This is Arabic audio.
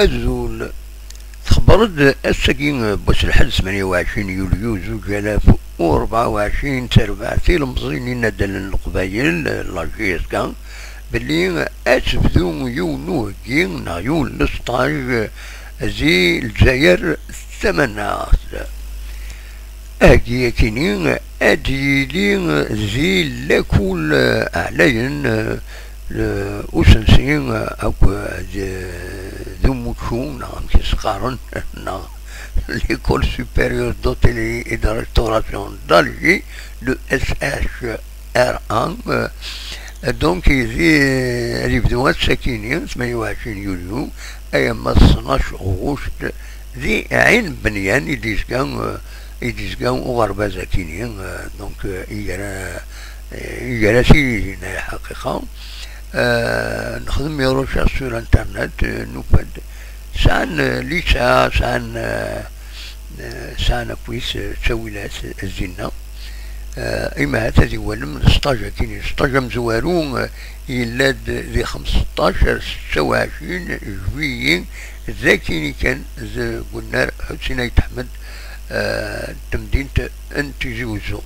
أزول تخبرت السكين بس الحد 28 يوليو 2024 تربعتي المصريين ندل القبايل لاجيس كان باللي أسفذو يونو جين نايول لسطاج زي الجزائر الثمنات أجي كينين أديلين زي لكل أعلين أسنسين أكو ذو مكشون نعم كسقارن نعم l'école supérieure d'hôtellerie et de restauration d'Alger, le SHR1. Donc يبدو السكينين 28 يوليو أيام 12 أغسطس ذي عين بنيان يديسكان وغربة سكينين. دونك يجرى سيدنا حقيقة نخدم يروشا سور انترنت نوفد سان ليسا سان كويس تسويلات الزنا إما هذا ولم ستاجا كيني ستاجا مزوارون يلاد ذي 15 26 جويين ذا كيني كان قلنا حسين يتحمد تمدينة انتي زوزو.